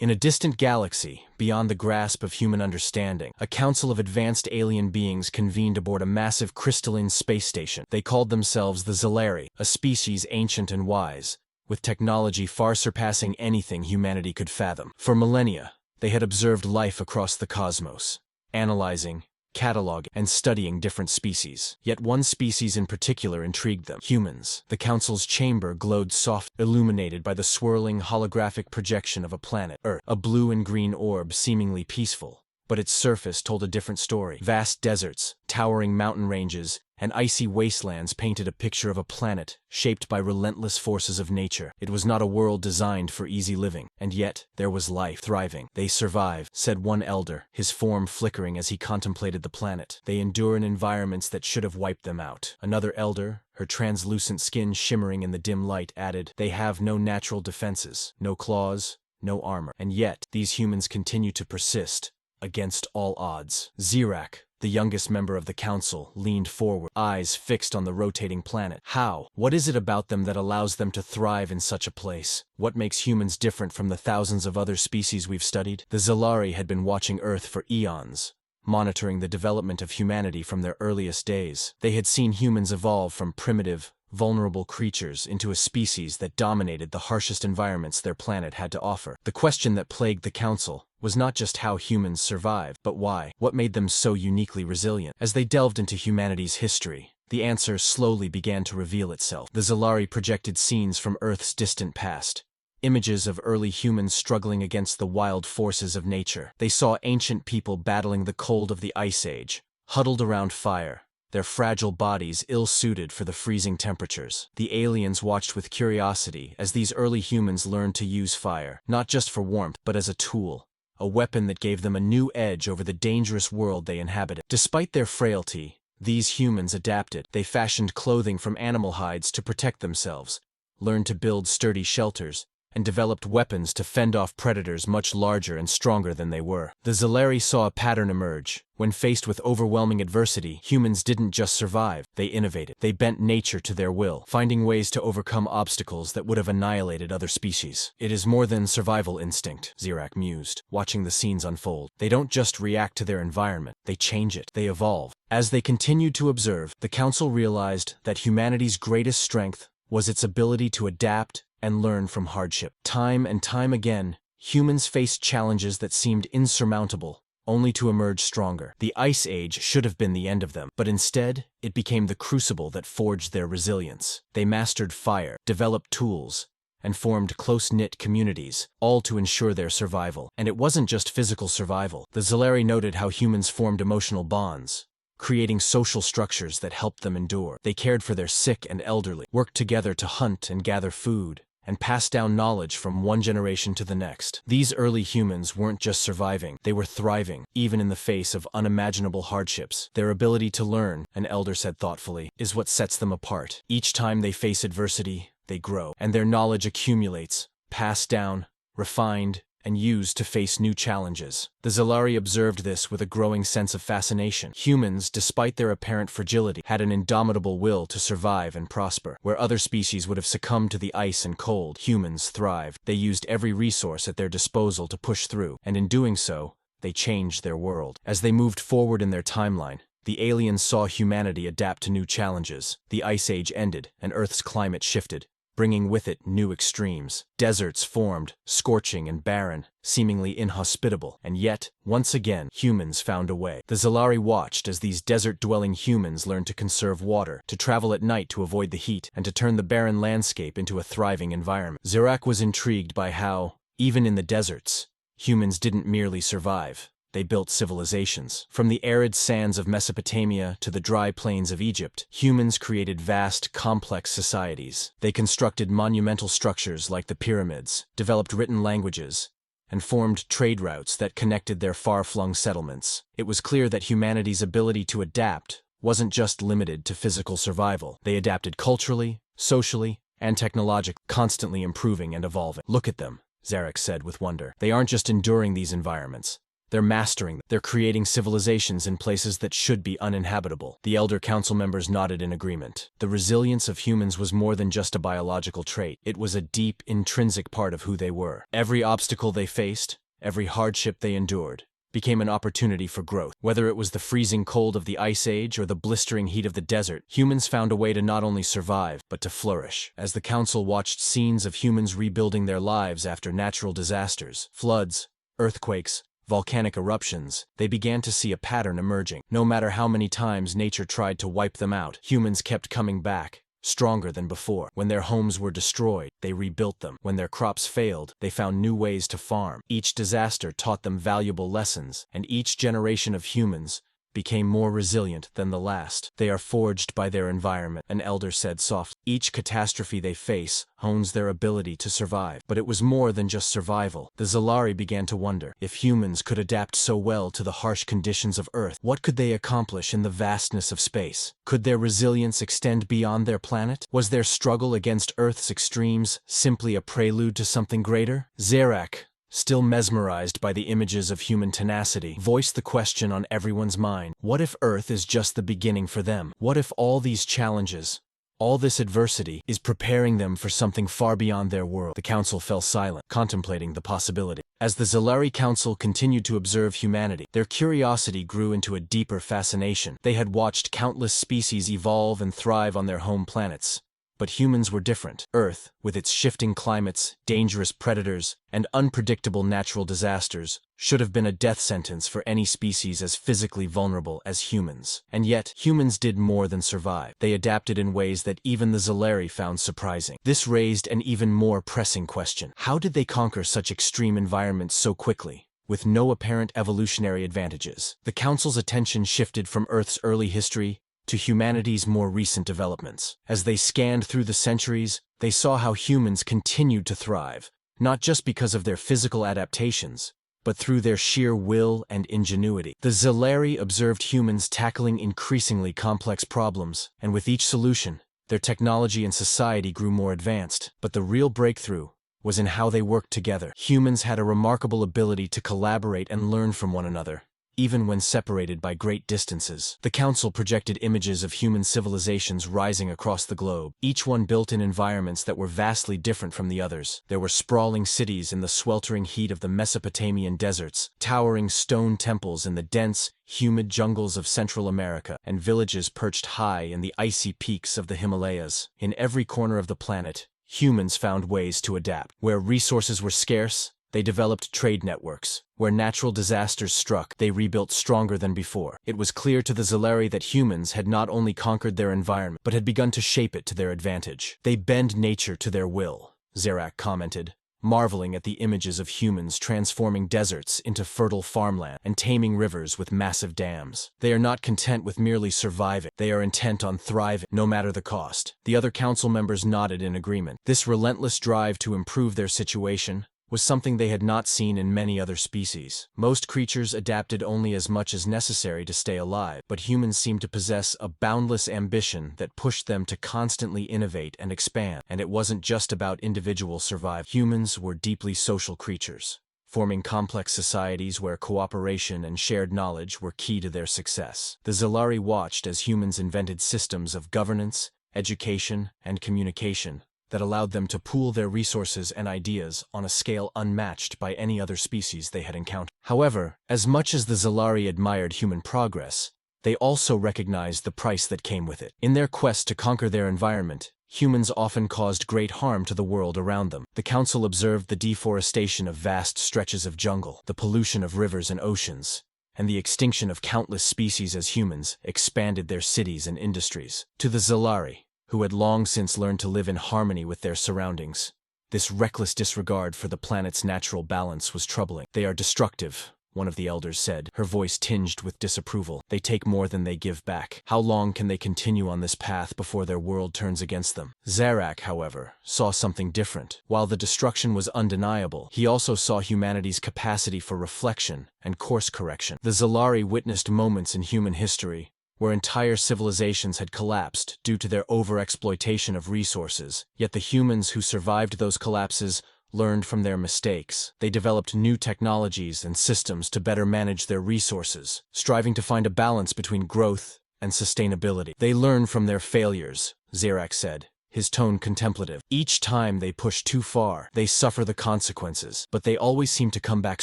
In a distant galaxy, beyond the grasp of human understanding, a council of advanced alien beings convened aboard a massive crystalline space station. They called themselves the Zalari, a species ancient and wise, with technology far surpassing anything humanity could fathom. For millennia, they had observed life across the cosmos, analyzing, cataloging, and studying different species. Yet one species in particular intrigued them: humans. The council's chamber glowed soft, illuminated by the swirling holographic projection of a planet, Earth, a blue and green orb seemingly peaceful. But its surface told a different story. Vast deserts, towering mountain ranges, and icy wastelands painted a picture of a planet shaped by relentless forces of nature. It was not a world designed for easy living, and yet there was life thriving. "They survive," said one elder, his form flickering as he contemplated the planet. "They endure in environments that should have wiped them out." Another elder, her translucent skin shimmering in the dim light, added, "They have no natural defenses, no claws, no armor. And yet, these humans continue to persist, against all odds." Zirak, the youngest member of the council, leaned forward, eyes fixed on the rotating planet. "How? What is it about them that allows them to thrive in such a place? What makes humans different from the thousands of other species we've studied?" The Zalari had been watching Earth for eons, monitoring the development of humanity from their earliest days. They had seen humans evolve from primitive, vulnerable creatures into a species that dominated the harshest environments their planet had to offer. The question that plagued the council was not just how humans survived, but why. What made them so uniquely resilient? As they delved into humanity's history, the answer slowly began to reveal itself. The Zalari projected scenes from Earth's distant past, images of early humans struggling against the wild forces of nature. They saw ancient people battling the cold of the Ice Age, huddled around fire, their fragile bodies ill-suited for the freezing temperatures. The aliens watched with curiosity as these early humans learned to use fire, not just for warmth, but as a tool, a weapon that gave them a new edge over the dangerous world they inhabited. Despite their frailty, these humans adapted. They fashioned clothing from animal hides to protect themselves, learned to build sturdy shelters, and developed weapons to fend off predators much larger and stronger than they were. The Zalari saw a pattern emerge. When faced with overwhelming adversity, humans didn't just survive, they innovated. They bent nature to their will, finding ways to overcome obstacles that would have annihilated other species. "It is more than survival instinct," Zirak mused, watching the scenes unfold. "They don't just react to their environment, they change it, they evolve." As they continued to observe, the council realized that humanity's greatest strength was its ability to adapt and learn from hardship. Time and time again, humans faced challenges that seemed insurmountable, only to emerge stronger. The Ice Age should have been the end of them, but instead, it became the crucible that forged their resilience. They mastered fire, developed tools, and formed close-knit communities, all to ensure their survival. And it wasn't just physical survival. The Zalari noted how humans formed emotional bonds, creating social structures that helped them endure. They cared for their sick and elderly, worked together to hunt and gather food, and passed down knowledge from one generation to the next. These early humans weren't just surviving, they were thriving, even in the face of unimaginable hardships. Their ability to learn, an elder said thoughtfully, is what sets them apart. Each time they face adversity, they grow, and their knowledge accumulates, passed down, refined, and used to face new challenges. The Zalari observed this with a growing sense of fascination. Humans, despite their apparent fragility, had an indomitable will to survive and prosper. Where other species would have succumbed to the ice and cold, humans thrived. They used every resource at their disposal to push through, and in doing so, they changed their world. As they moved forward in their timeline, the aliens saw humanity adapt to new challenges. The Ice Age ended, and Earth's climate shifted, bringing with it new extremes. Deserts formed, scorching and barren, seemingly inhospitable. And yet, once again, humans found a way. The Zalari watched as these desert-dwelling humans learned to conserve water, to travel at night to avoid the heat, and to turn the barren landscape into a thriving environment. Zirak was intrigued by how, even in the deserts, humans didn't merely survive. They built civilizations. From the arid sands of Mesopotamia to the dry plains of Egypt, humans created vast, complex societies. They constructed monumental structures like the pyramids, developed written languages, and formed trade routes that connected their far-flung settlements. It was clear that humanity's ability to adapt wasn't just limited to physical survival. They adapted culturally, socially, and technologically, constantly improving and evolving. "Look at them," Zarek said with wonder. "They aren't just enduring these environments. They're mastering them. They're creating civilizations in places that should be uninhabitable. The elder council members nodded in agreement. The resilience of humans was more than just a biological trait. It was a deep, intrinsic part of who they were. Every obstacle they faced, every hardship they endured, became an opportunity for growth. Whether it was the freezing cold of the Ice Age or the blistering heat of the desert, humans found a way to not only survive, but to flourish. As the council watched scenes of humans rebuilding their lives after natural disasters, floods, earthquakes, volcanic eruptions, they began to see a pattern emerging. No matter how many times nature tried to wipe them out, humans kept coming back, stronger than before. When their homes were destroyed, they rebuilt them. When their crops failed, they found new ways to farm. Each disaster taught them valuable lessons, and each generation of humans became more resilient than the last. They are forged by their environment, an elder said softly. Each catastrophe they face hones their ability to survive. But it was more than just survival. The Zalari began to wonder, if humans could adapt so well to the harsh conditions of Earth, what could they accomplish in the vastness of space? Could their resilience extend beyond their planet? Was their struggle against Earth's extremes simply a prelude to something greater? Zerak, still mesmerized by the images of human tenacity, voiced the question on everyone's mind. What if Earth is just the beginning for them? What if all these challenges, all this adversity, is preparing them for something far beyond their world? The council fell silent, contemplating the possibility. As the Zalari Council continued to observe humanity, their curiosity grew into a deeper fascination. They had watched countless species evolve and thrive on their home planets. But humans were different. Earth, with its shifting climates, dangerous predators, and unpredictable natural disasters, should have been a death sentence for any species as physically vulnerable as humans. And yet, humans did more than survive. They adapted in ways that even the Zalari found surprising. This raised an even more pressing question. How did they conquer such extreme environments so quickly, with no apparent evolutionary advantages? The Council's attention shifted from Earth's early history to humanity's more recent developments. As they scanned through the centuries, they saw how humans continued to thrive, not just because of their physical adaptations, but through their sheer will and ingenuity. The Zalari observed humans tackling increasingly complex problems, and with each solution, their technology and society grew more advanced. But the real breakthrough was in how they worked together. Humans had a remarkable ability to collaborate and learn from one another, even when separated by great distances. The Council projected images of human civilizations rising across the globe, each one built in environments that were vastly different from the others. There were sprawling cities in the sweltering heat of the Mesopotamian deserts, towering stone temples in the dense, humid jungles of Central America, and villages perched high in the icy peaks of the Himalayas. In every corner of the planet, humans found ways to adapt. Where resources were scarce, they developed trade networks. Where natural disasters struck, they rebuilt stronger than before. It was clear to the Zalari that humans had not only conquered their environment, but had begun to shape it to their advantage. They bend nature to their will, Zerak commented, marveling at the images of humans transforming deserts into fertile farmland and taming rivers with massive dams. They are not content with merely surviving. They are intent on thriving, no matter the cost. The other council members nodded in agreement. This relentless drive to improve their situation was something they had not seen in many other species. Most creatures adapted only as much as necessary to stay alive, but humans seemed to possess a boundless ambition that pushed them to constantly innovate and expand. And it wasn't just about individual survival. Humans were deeply social creatures, forming complex societies where cooperation and shared knowledge were key to their success. The Zalari watched as humans invented systems of governance, education, and communication that allowed them to pool their resources and ideas on a scale unmatched by any other species they had encountered. However, as much as the Zalari admired human progress, they also recognized the price that came with it. In their quest to conquer their environment, humans often caused great harm to the world around them. The Council observed the deforestation of vast stretches of jungle, the pollution of rivers and oceans, and the extinction of countless species as humans expanded their cities and industries. To the Zalari, who had long since learned to live in harmony with their surroundings, this reckless disregard for the planet's natural balance was troubling. They are destructive, one of the elders said, her voice tinged with disapproval. They take more than they give back. How long can they continue on this path before their world turns against them? Zerak, however, saw something different. While the destruction was undeniable, he also saw humanity's capacity for reflection and course correction. The Zalari witnessed moments in human history where entire civilizations had collapsed due to their overexploitation of resources, yet the humans who survived those collapses learned from their mistakes. They developed new technologies and systems to better manage their resources, striving to find a balance between growth and sustainability. They learn from their failures, Zerak said, his tone contemplative. Each time they push too far, they suffer the consequences, but they always seem to come back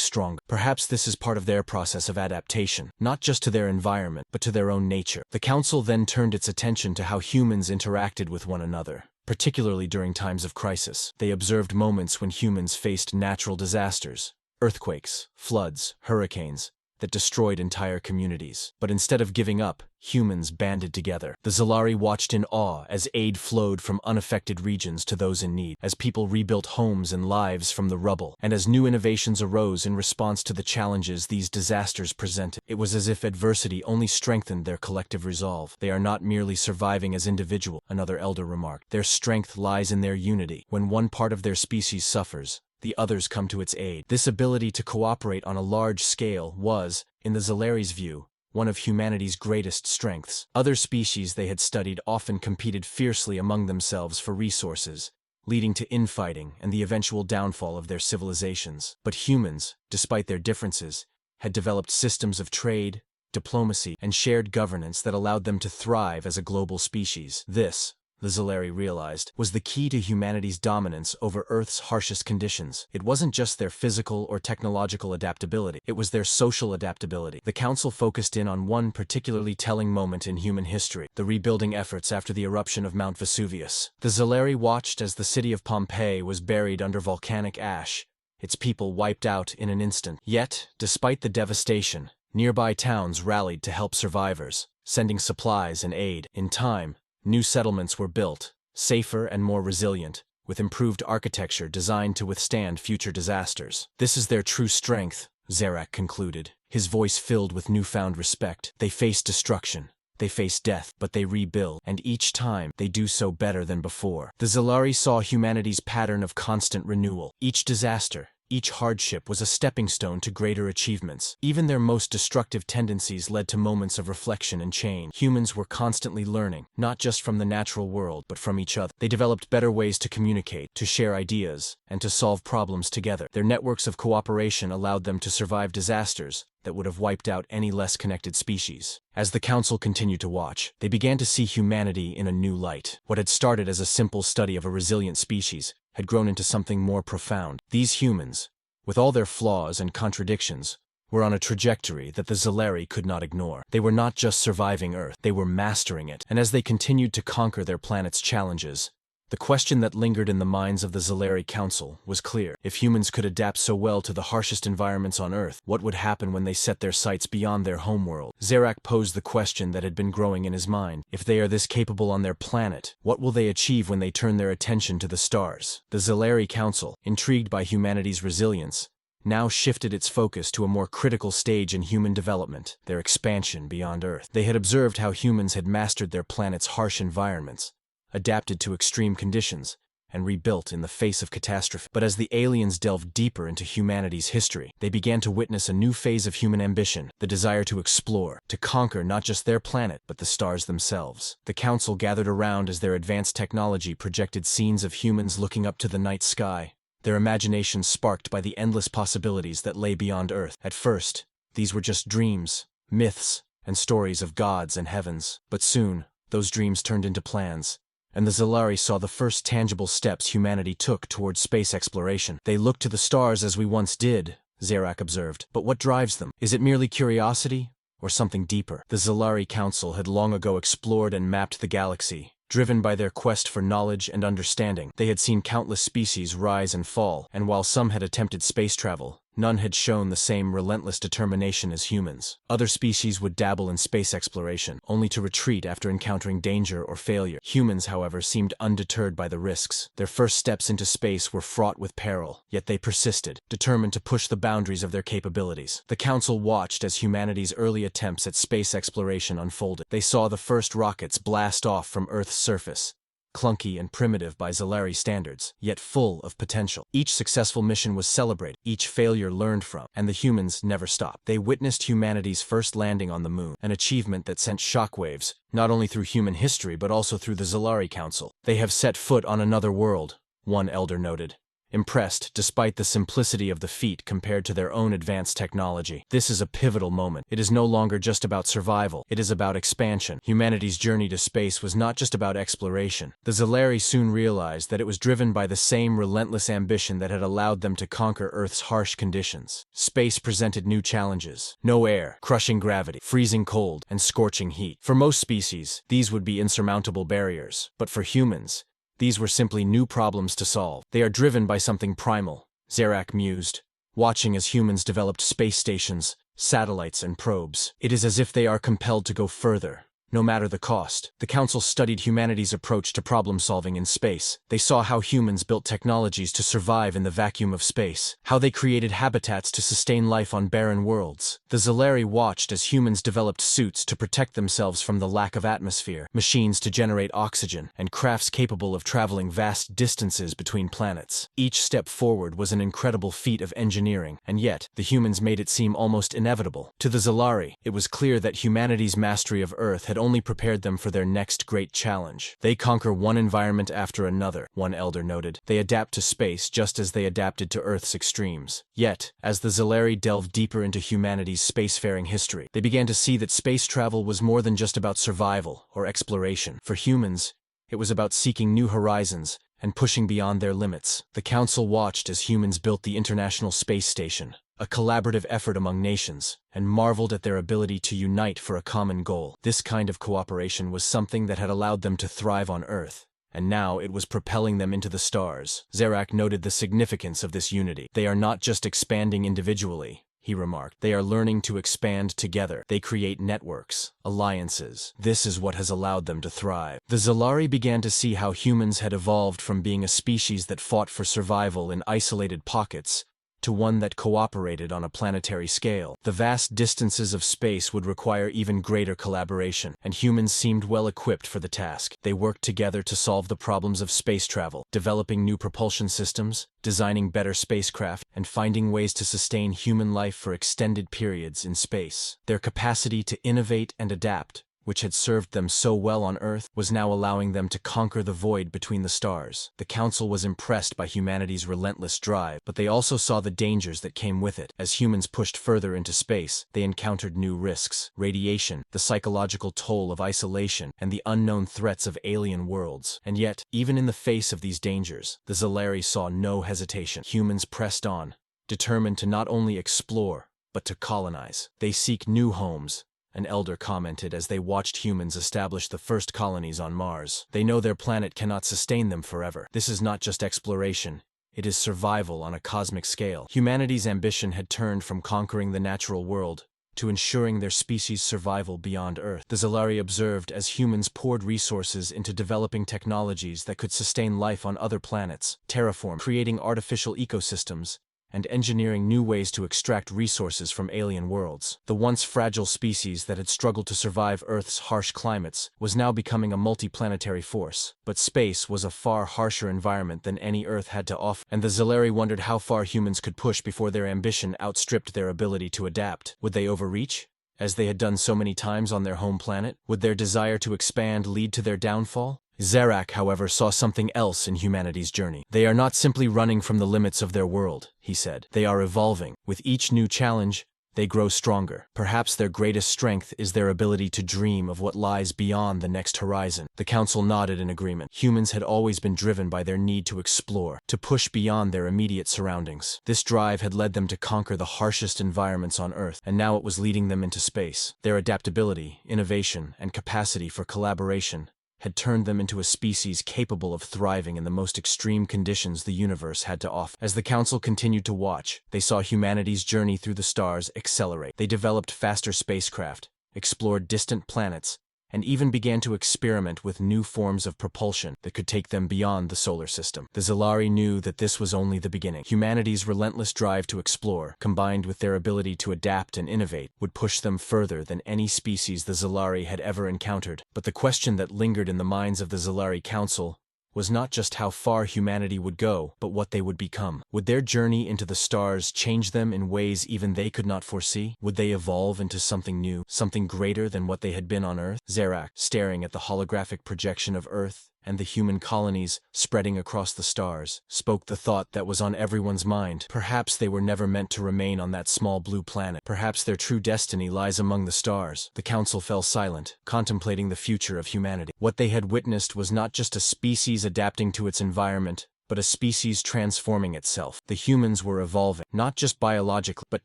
stronger. Perhaps this is part of their process of adaptation, not just to their environment, but to their own nature. The council then turned its attention to how humans interacted with one another, particularly during times of crisis. They observed moments when humans faced natural disasters, earthquakes, floods, hurricanes, that destroyed entire communities. But instead of giving up, humans banded together. The Zalari watched in awe as aid flowed from unaffected regions to those in need, as people rebuilt homes and lives from the rubble, and as new innovations arose in response to the challenges these disasters presented. It was as if adversity only strengthened their collective resolve. They are not merely surviving as individuals, another elder remarked. Their strength lies in their unity. When one part of their species suffers, the others come to its aid. This ability to cooperate on a large scale was, in the Zalari's view, one of humanity's greatest strengths. Other species they had studied often competed fiercely among themselves for resources, leading to infighting and the eventual downfall of their civilizations. But humans, despite their differences, had developed systems of trade, diplomacy, and shared governance that allowed them to thrive as a global species. This, the Zalari realized, was the key to humanity's dominance over Earth's harshest conditions. It wasn't just their physical or technological adaptability, it was their social adaptability. The council focused in on one particularly telling moment in human history, the rebuilding efforts after the eruption of Mount Vesuvius. The Zalari watched as the city of Pompeii was buried under volcanic ash, its people wiped out in an instant. Yet, despite the devastation, nearby towns rallied to help survivors, sending supplies and aid. In time, new settlements were built, safer and more resilient, with improved architecture designed to withstand future disasters. This is their true strength, Zerak concluded, his voice filled with newfound respect. They face destruction, they face death, but they rebuild, and each time they do so better than before. The Zalari saw humanity's pattern of constant renewal. Each disaster, each hardship was a stepping stone to greater achievements. Even their most destructive tendencies led to moments of reflection and change. Humans were constantly learning, not just from the natural world, but from each other. They developed better ways to communicate, to share ideas, and to solve problems together. Their networks of cooperation allowed them to survive disasters that would have wiped out any less connected species. As the council continued to watch, they began to see humanity in a new light. What had started as a simple study of a resilient species had grown into something more profound. These humans, with all their flaws and contradictions, were on a trajectory that the Zalari could not ignore. They were not just surviving Earth, they were mastering it. And as they continued to conquer their planet's challenges, the question that lingered in the minds of the Zalari Council was clear. If humans could adapt so well to the harshest environments on Earth, what would happen when they set their sights beyond their homeworld? Zerak posed the question that had been growing in his mind. If they are this capable on their planet, what will they achieve when they turn their attention to the stars? The Zalari Council, intrigued by humanity's resilience, now shifted its focus to a more critical stage in human development, their expansion beyond Earth. They had observed how humans had mastered their planet's harsh environments, adapted to extreme conditions, and rebuilt in the face of catastrophe. But as the aliens delved deeper into humanity's history, they began to witness a new phase of human ambition, the desire to explore, to conquer not just their planet, but the stars themselves. The council gathered around as their advanced technology projected scenes of humans looking up to the night sky, their imaginations sparked by the endless possibilities that lay beyond Earth. At first, these were just dreams, myths, and stories of gods and heavens. But soon, those dreams turned into plans, and the Zalari saw the first tangible steps humanity took towards space exploration. They look to the stars as we once did, Zerak observed. But what drives them? Is it merely curiosity, or something deeper? The Zalari Council had long ago explored and mapped the galaxy. Driven by their quest for knowledge and understanding, they had seen countless species rise and fall, and while some had attempted space travel, none had shown the same relentless determination as humans. Other species would dabble in space exploration, only to retreat after encountering danger or failure. Humans, however, seemed undeterred by the risks. Their first steps into space were fraught with peril, yet they persisted, determined to push the boundaries of their capabilities. The Council watched as humanity's early attempts at space exploration unfolded. They saw the first rockets blast off from Earth's surface, clunky and primitive by Zalari standards, yet full of potential. Each successful mission was celebrated, each failure learned from, and the humans never stopped. They witnessed humanity's first landing on the moon, an achievement that sent shockwaves, not only through human history but also through the Zalari Council. They have set foot on another world, one elder noted, impressed despite the simplicity of the feat compared to their own advanced technology. This is a pivotal moment. It is no longer just about survival, it is about expansion. Humanity's journey to space was not just about exploration. The Zalari soon realized that it was driven by the same relentless ambition that had allowed them to conquer Earth's harsh conditions. Space presented new challenges. No air, crushing gravity, freezing cold, and scorching heat. For most species, these would be insurmountable barriers. But for humans, these were simply new problems to solve. They are driven by something primal, Zarak mused, watching as humans developed space stations, satellites, and probes. It is as if they are compelled to go further, no matter the cost. The Council studied humanity's approach to problem-solving in space. They saw how humans built technologies to survive in the vacuum of space, how they created habitats to sustain life on barren worlds. The Zalari watched as humans developed suits to protect themselves from the lack of atmosphere, machines to generate oxygen, and crafts capable of traveling vast distances between planets. Each step forward was an incredible feat of engineering, and yet, the humans made it seem almost inevitable. To the Zalari, it was clear that humanity's mastery of Earth had only prepared them for their next great challenge. They conquer one environment after another, one elder noted. They adapt to space just as they adapted to Earth's extremes. Yet, as the Zalari delved deeper into humanity's spacefaring history, they began to see that space travel was more than just about survival or exploration. For humans, it was about seeking new horizons and pushing beyond their limits. The Council watched as humans built the International Space Station, a collaborative effort among nations, and marveled at their ability to unite for a common goal. This kind of cooperation was something that had allowed them to thrive on Earth, and now it was propelling them into the stars. Zarak noted the significance of this unity. They are not just expanding individually, he remarked. They are learning to expand together. They create networks, alliances. This is what has allowed them to thrive. The Zalari began to see how humans had evolved from being a species that fought for survival in isolated pockets to one that cooperated on a planetary scale. The vast distances of space would require even greater collaboration, and humans seemed well equipped for the task. They worked together to solve the problems of space travel, developing new propulsion systems, designing better spacecraft, and finding ways to sustain human life for extended periods in space. Their capacity to innovate and adapt, which had served them so well on Earth, was now allowing them to conquer the void between the stars. The Council was impressed by humanity's relentless drive, but they also saw the dangers that came with it. As humans pushed further into space, they encountered new risks: radiation, the psychological toll of isolation, and the unknown threats of alien worlds. And yet, even in the face of these dangers, the Zalari saw no hesitation. Humans pressed on, determined to not only explore, but to colonize. They seek new homes, an elder commented as they watched humans establish the first colonies on Mars. They know their planet cannot sustain them forever. This is not just exploration, it is survival on a cosmic scale. Humanity's ambition had turned from conquering the natural world to ensuring their species' survival beyond Earth. The Zalari observed as humans poured resources into developing technologies that could sustain life on other planets, terraform, creating artificial ecosystems, and engineering new ways to extract resources from alien worlds. The once fragile species that had struggled to survive Earth's harsh climates was now becoming a multiplanetary force. But space was a far harsher environment than any Earth had to offer, and the Zalari wondered how far humans could push before their ambition outstripped their ability to adapt. Would they overreach, as they had done so many times on their home planet? Would their desire to expand lead to their downfall? Zarak, however, saw something else in humanity's journey. They are not simply running from the limits of their world, he said. They are evolving. With each new challenge, they grow stronger. Perhaps their greatest strength is their ability to dream of what lies beyond the next horizon. The Council nodded in agreement. Humans had always been driven by their need to explore, to push beyond their immediate surroundings. This drive had led them to conquer the harshest environments on Earth, and now it was leading them into space. Their adaptability, innovation, and capacity for collaboration had turned them into a species capable of thriving in the most extreme conditions the universe had to offer. As the Council continued to watch, they saw humanity's journey through the stars accelerate. They developed faster spacecraft, explored distant planets, and even began to experiment with new forms of propulsion that could take them beyond the solar system. The Zalari knew that this was only the beginning. Humanity's relentless drive to explore, combined with their ability to adapt and innovate, would push them further than any species the Zalari had ever encountered. But the question that lingered in the minds of the Zalari Council was not just how far humanity would go, but what they would become. Would their journey into the stars change them in ways even they could not foresee? Would they evolve into something new, something greater than what they had been on Earth? Zarak, staring at the holographic projection of Earth, and the human colonies, spreading across the stars, spoke the thought that was on everyone's mind. Perhaps they were never meant to remain on that small blue planet. Perhaps their true destiny lies among the stars. The council fell silent, contemplating the future of humanity. What they had witnessed was not just a species adapting to its environment, but a species transforming itself. The humans were evolving, not just biologically, but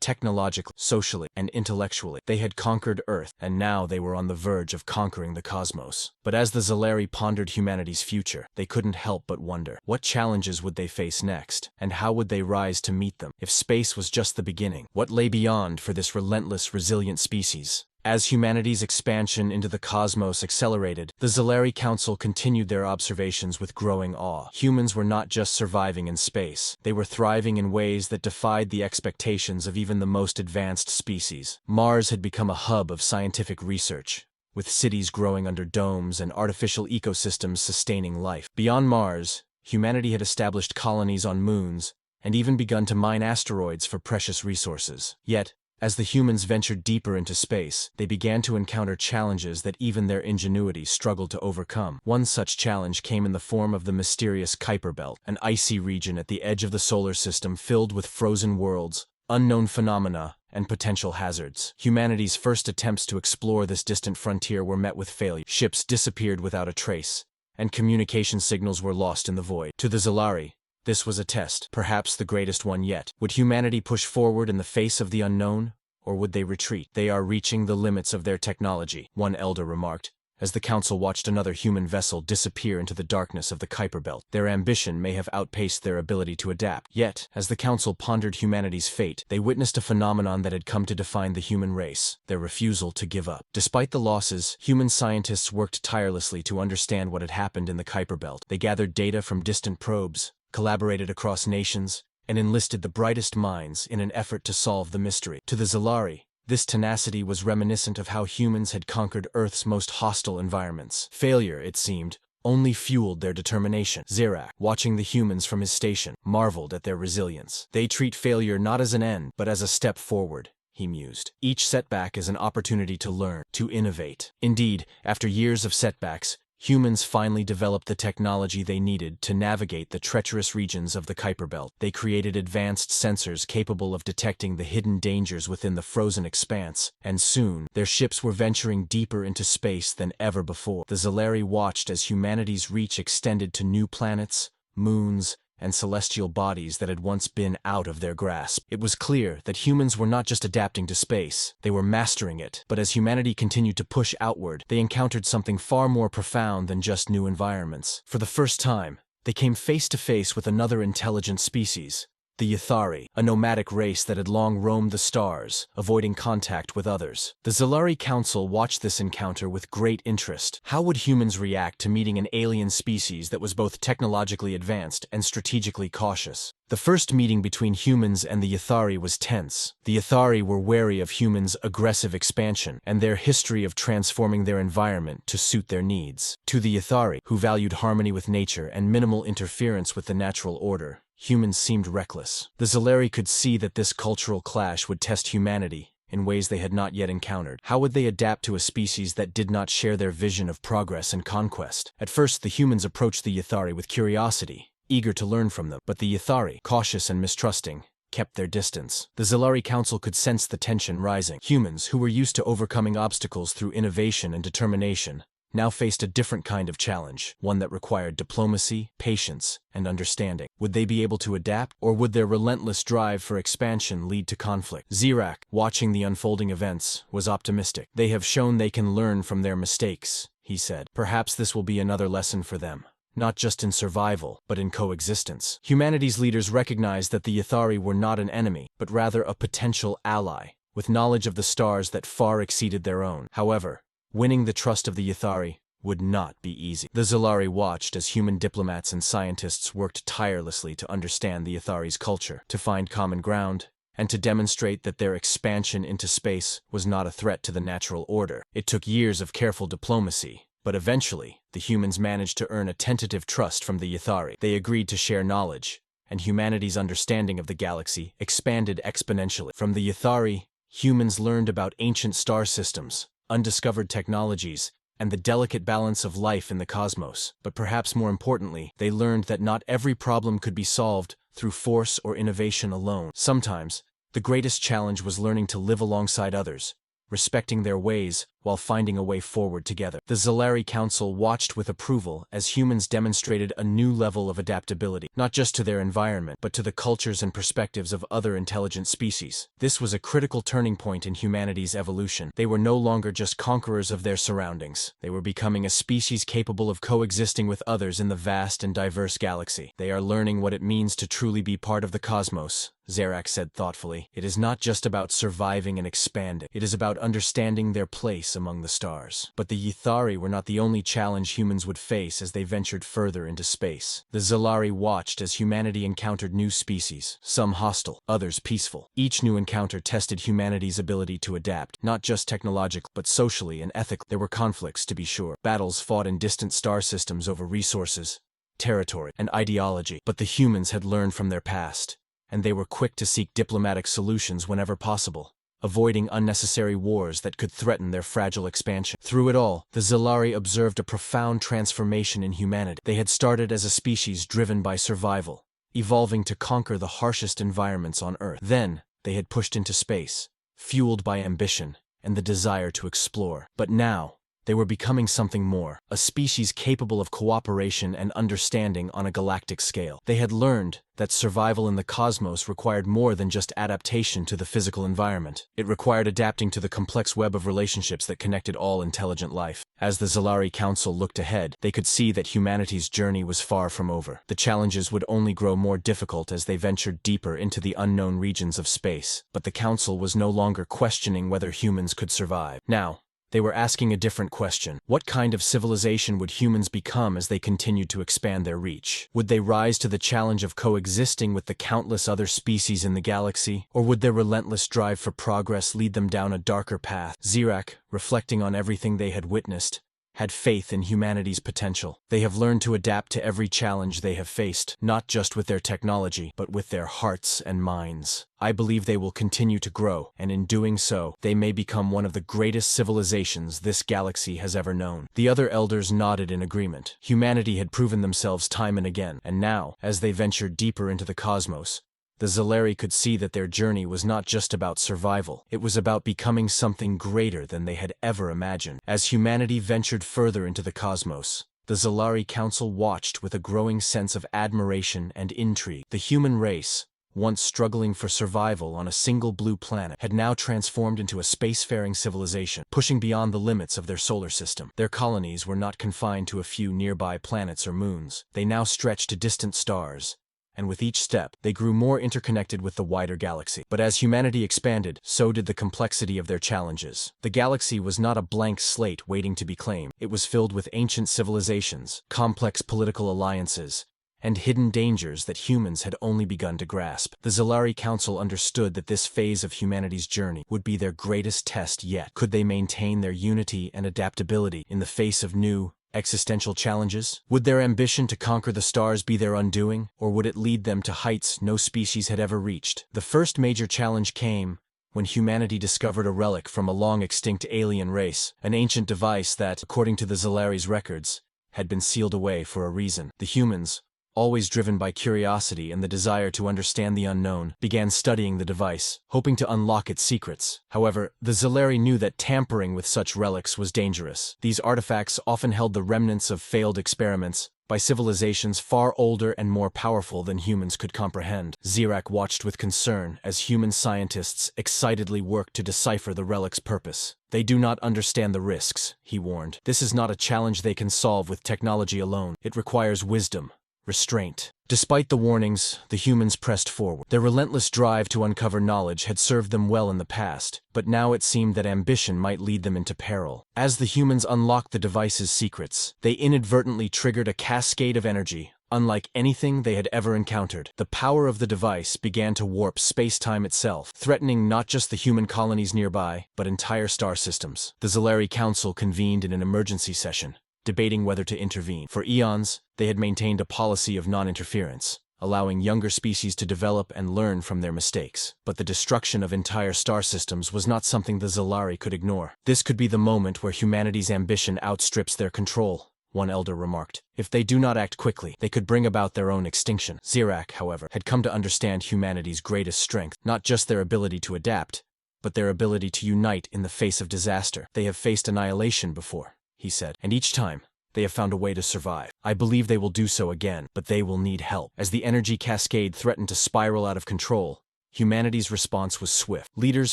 technologically, socially, and intellectually. They had conquered Earth, and now they were on the verge of conquering the cosmos. But as the Zalari pondered humanity's future, they couldn't help but wonder, what challenges would they face next, and how would they rise to meet them? If space was just the beginning, what lay beyond for this relentless, resilient species? As humanity's expansion into the cosmos accelerated, the Zalari Council continued their observations with growing awe. Humans were not just surviving in space, they were thriving in ways that defied the expectations of even the most advanced species. Mars had become a hub of scientific research, with cities growing under domes and artificial ecosystems sustaining life. Beyond Mars, humanity had established colonies on moons, and even begun to mine asteroids for precious resources. Yet, as the humans ventured deeper into space, they began to encounter challenges that even their ingenuity struggled to overcome. One such challenge came in the form of the mysterious Kuiper Belt, an icy region at the edge of the solar system filled with frozen worlds, unknown phenomena, and potential hazards. Humanity's first attempts to explore this distant frontier were met with failure. Ships disappeared without a trace, and communication signals were lost in the void. To the Zalari, this was a test, perhaps the greatest one yet. Would humanity push forward in the face of the unknown, or would they retreat? They are reaching the limits of their technology, one elder remarked, as the council watched another human vessel disappear into the darkness of the Kuiper Belt. Their ambition may have outpaced their ability to adapt. Yet, as the council pondered humanity's fate, they witnessed a phenomenon that had come to define the human race: their refusal to give up. Despite the losses, human scientists worked tirelessly to understand what had happened in the Kuiper Belt. They gathered data from distant probes, collaborated across nations, and enlisted the brightest minds in an effort to solve the mystery. To the Zalari, this tenacity was reminiscent of how humans had conquered Earth's most hostile environments. Failure, it seemed, only fueled their determination. Zirak, watching the humans from his station, marveled at their resilience. They treat failure not as an end, but as a step forward, he mused. Each setback is an opportunity to learn, to innovate. Indeed, after years of setbacks, humans finally developed the technology they needed to navigate the treacherous regions of the Kuiper Belt. They created advanced sensors capable of detecting the hidden dangers within the frozen expanse, and soon, their ships were venturing deeper into space than ever before. The Zalari watched as humanity's reach extended to new planets, moons, and celestial bodies that had once been out of their grasp. It was clear that humans were not just adapting to space, they were mastering it. But as humanity continued to push outward, they encountered something far more profound than just new environments. For the first time, they came face to face with another intelligent species, the Yathari, a nomadic race that had long roamed the stars, avoiding contact with others. The Zalari Council watched this encounter with great interest. How would humans react to meeting an alien species that was both technologically advanced and strategically cautious? The first meeting between humans and the Yathari was tense. The Yathari were wary of humans' aggressive expansion and their history of transforming their environment to suit their needs. To the Yathari, who valued harmony with nature and minimal interference with the natural order, humans seemed reckless. The Zalari could see that this cultural clash would test humanity in ways they had not yet encountered. How would they adapt to a species that did not share their vision of progress and conquest? At first, the humans approached the Yathari with curiosity, eager to learn from them. But the Yathari, cautious and mistrusting, kept their distance. The Zalari Council could sense the tension rising. Humans, who were used to overcoming obstacles through innovation and determination, now faced a different kind of challenge, one that required diplomacy, patience, and understanding. Would they be able to adapt, or would their relentless drive for expansion lead to conflict? Zirak, watching the unfolding events, was optimistic. They have shown they can learn from their mistakes, he said. Perhaps this will be another lesson for them, not just in survival, but in coexistence. Humanity's leaders recognized that the Yathari were not an enemy, but rather a potential ally, with knowledge of the stars that far exceeded their own. However, winning the trust of the Yathari would not be easy. The Zalari watched as human diplomats and scientists worked tirelessly to understand the Yathari's culture, to find common ground, and to demonstrate that their expansion into space was not a threat to the natural order. It took years of careful diplomacy, but eventually, the humans managed to earn a tentative trust from the Yathari. They agreed to share knowledge, and humanity's understanding of the galaxy expanded exponentially. From the Yathari, humans learned about ancient star systems, undiscovered technologies, and the delicate balance of life in the cosmos. But perhaps more importantly, they learned that not every problem could be solved through force or innovation alone. Sometimes, the greatest challenge was learning to live alongside others, respecting their ways while finding a way forward together. The Zalari Council watched with approval as humans demonstrated a new level of adaptability, not just to their environment, but to the cultures and perspectives of other intelligent species. This was a critical turning point in humanity's evolution. They were no longer just conquerors of their surroundings. They were becoming a species capable of coexisting with others in the vast and diverse galaxy. They are learning what it means to truly be part of the cosmos, Zarak said thoughtfully. It is not just about surviving and expanding. It is about understanding their place among the stars. But the Ythari were not the only challenge humans would face as they ventured further into space. The Zalari watched as humanity encountered new species, some hostile, others peaceful. Each new encounter tested humanity's ability to adapt, not just technologically, but socially and ethically. There were conflicts, to be sure, battles fought in distant star systems over resources, territory, and ideology. But the humans had learned from their past, and they were quick to seek diplomatic solutions whenever possible, avoiding unnecessary wars that could threaten their fragile expansion. Through it all, the Zalari observed a profound transformation in humanity. They had started as a species driven by survival, evolving to conquer the harshest environments on Earth. Then, they had pushed into space, fueled by ambition and the desire to explore. But now, they were becoming something more, a species capable of cooperation and understanding on a galactic scale. They had learned that survival in the cosmos required more than just adaptation to the physical environment. It required adapting to the complex web of relationships that connected all intelligent life. As the Zalari Council looked ahead, they could see that humanity's journey was far from over. The challenges would only grow more difficult as they ventured deeper into the unknown regions of space. But the Council was no longer questioning whether humans could survive. Now, they were asking a different question. What kind of civilization would humans become as they continued to expand their reach? Would they rise to the challenge of coexisting with the countless other species in the galaxy? Or would their relentless drive for progress lead them down a darker path? Zarak, reflecting on everything they had witnessed, had faith in humanity's potential. They have learned to adapt to every challenge they have faced, not just with their technology, but with their hearts and minds. I believe they will continue to grow, and in doing so, they may become one of the greatest civilizations this galaxy has ever known. The other elders nodded in agreement. Humanity had proven themselves time and again, and now, as they ventured deeper into the cosmos, the Zalari could see that their journey was not just about survival. It was about becoming something greater than they had ever imagined. As humanity ventured further into the cosmos, the Zalari Council watched with a growing sense of admiration and intrigue. The human race, once struggling for survival on a single blue planet, had now transformed into a spacefaring civilization, pushing beyond the limits of their solar system. Their colonies were not confined to a few nearby planets or moons. They now stretched to distant stars, and with each step, they grew more interconnected with the wider galaxy. But as humanity expanded, so did the complexity of their challenges. The galaxy was not a blank slate waiting to be claimed. It was filled with ancient civilizations, complex political alliances, and hidden dangers that humans had only begun to grasp. The Zalari Council understood that this phase of humanity's journey would be their greatest test yet. Could they maintain their unity and adaptability in the face of new, existential challenges? Would their ambition to conquer the stars be their undoing, or would it lead them to heights no species had ever reached? The first major challenge came when humanity discovered a relic from a long-extinct alien race, an ancient device that, according to the Zalari's records, had been sealed away for a reason. The humans, always driven by curiosity and the desire to understand the unknown, began studying the device, hoping to unlock its secrets. However, the Zalari knew that tampering with such relics was dangerous. These artifacts often held the remnants of failed experiments by civilizations far older and more powerful than humans could comprehend. Zarak watched with concern as human scientists excitedly worked to decipher the relic's purpose. They do not understand the risks, he warned. This is not a challenge they can solve with technology alone. It requires wisdom, restraint. Despite the warnings, the humans pressed forward. Their relentless drive to uncover knowledge had served them well in the past, but now it seemed that ambition might lead them into peril. As the humans unlocked the device's secrets, they inadvertently triggered a cascade of energy, unlike anything they had ever encountered. The power of the device began to warp space-time itself, threatening not just the human colonies nearby, but entire star systems. The Zalari Council convened in an emergency session, debating whether to intervene. For eons, they had maintained a policy of non-interference, allowing younger species to develop and learn from their mistakes. But the destruction of entire star systems was not something the Zalari could ignore. This could be the moment where humanity's ambition outstrips their control, one elder remarked. If they do not act quickly, they could bring about their own extinction. Zirak, however, had come to understand humanity's greatest strength, not just their ability to adapt, but their ability to unite in the face of disaster. They have faced annihilation before, he said, and each time, they have found a way to survive. I believe they will do so again, but they will need help. As the energy cascade threatened to spiral out of control, humanity's response was swift. Leaders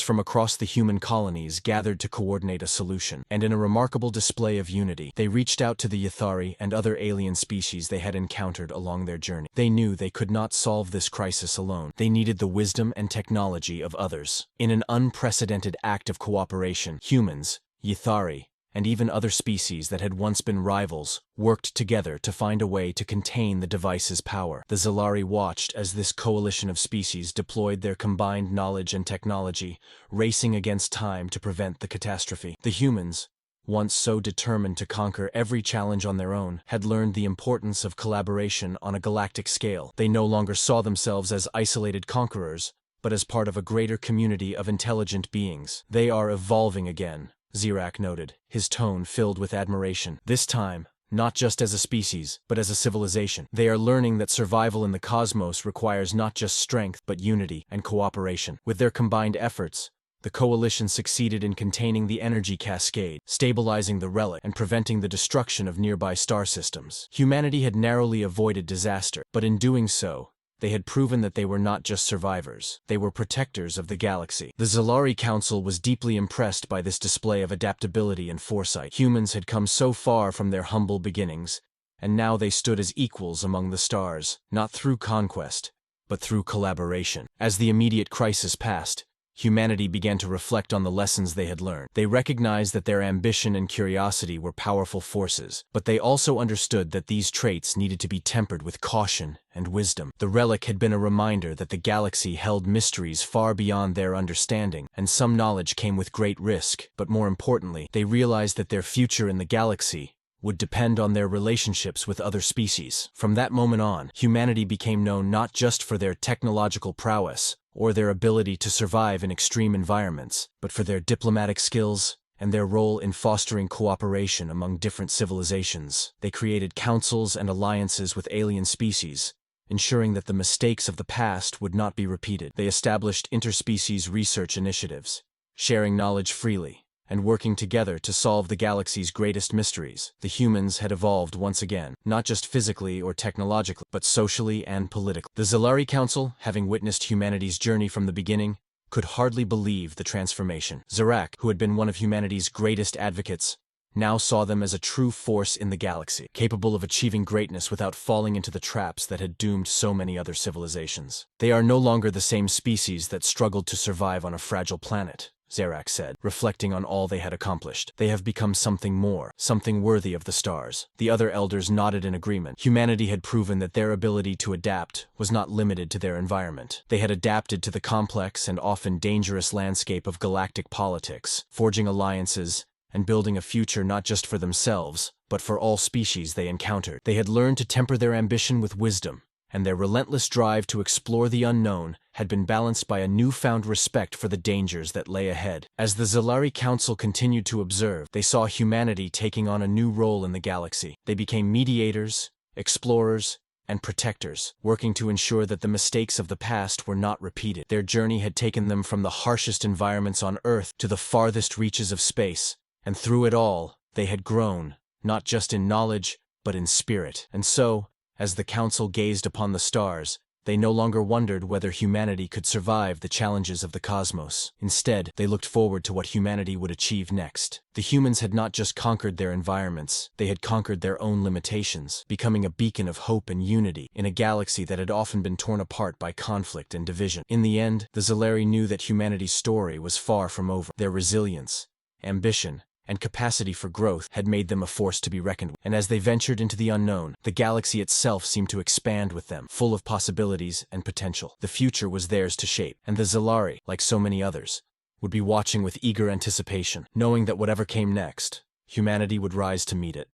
from across the human colonies gathered to coordinate a solution, and in a remarkable display of unity, they reached out to the Yathari and other alien species they had encountered along their journey. They knew they could not solve this crisis alone. They needed the wisdom and technology of others. In an unprecedented act of cooperation, humans, Yathari, and even other species that had once been rivals, worked together to find a way to contain the device's power. The Zalari watched as this coalition of species deployed their combined knowledge and technology, racing against time to prevent the catastrophe. The humans, once so determined to conquer every challenge on their own, had learned the importance of collaboration on a galactic scale. They no longer saw themselves as isolated conquerors, but as part of a greater community of intelligent beings. They are evolving again, Zirak noted, his tone filled with admiration. This time, not just as a species, but as a civilization. They are learning that survival in the cosmos requires not just strength, but unity and cooperation. With their combined efforts, the coalition succeeded in containing the energy cascade, stabilizing the relic, and preventing the destruction of nearby star systems. Humanity had narrowly avoided disaster, but in doing so, they had proven that they were not just survivors. They were protectors of the galaxy. The Zalari Council was deeply impressed by this display of adaptability and foresight. Humans had come so far from their humble beginnings, and now they stood as equals among the stars, not through conquest, but through collaboration. As the immediate crisis passed, humanity began to reflect on the lessons they had learned. They recognized that their ambition and curiosity were powerful forces, but they also understood that these traits needed to be tempered with caution and wisdom. The relic had been a reminder that the galaxy held mysteries far beyond their understanding, and some knowledge came with great risk. But more importantly, they realized that their future in the galaxy would depend on their relationships with other species. From that moment on, humanity became known not just for their technological prowess or their ability to survive in extreme environments, but for their diplomatic skills and their role in fostering cooperation among different civilizations. They created councils and alliances with alien species, ensuring that the mistakes of the past would not be repeated. They established interspecies research initiatives, sharing knowledge freely, and working together to solve the galaxy's greatest mysteries. The humans had evolved once again, not just physically or technologically, but socially and politically. The Zalari Council, having witnessed humanity's journey from the beginning, could hardly believe the transformation. Zirak, who had been one of humanity's greatest advocates, now saw them as a true force in the galaxy, capable of achieving greatness without falling into the traps that had doomed so many other civilizations. They are no longer the same species that struggled to survive on a fragile planet, Zirak said, reflecting on all they had accomplished. They have become something more, something worthy of the stars. The other elders nodded in agreement. Humanity had proven that their ability to adapt was not limited to their environment. They had adapted to the complex and often dangerous landscape of galactic politics, forging alliances and building a future not just for themselves, but for all species they encountered. They had learned to temper their ambition with wisdom, and their relentless drive to explore the unknown had been balanced by a newfound respect for the dangers that lay ahead. As the Zalari Council continued to observe, they saw humanity taking on a new role in the galaxy. They became mediators, explorers, and protectors, working to ensure that the mistakes of the past were not repeated. Their journey had taken them from the harshest environments on Earth to the farthest reaches of space, and through it all, they had grown, not just in knowledge, but in spirit. And so, as the Council gazed upon the stars, they no longer wondered whether humanity could survive the challenges of the cosmos. Instead, they looked forward to what humanity would achieve next. The humans had not just conquered their environments, they had conquered their own limitations, becoming a beacon of hope and unity in a galaxy that had often been torn apart by conflict and division. In the end, the Zalari knew that humanity's story was far from over. Their resilience, ambition, and capacity for growth had made them a force to be reckoned with. And as they ventured into the unknown, the galaxy itself seemed to expand with them, full of possibilities and potential. The future was theirs to shape, and the Zalari, like so many others, would be watching with eager anticipation, knowing that whatever came next, humanity would rise to meet it.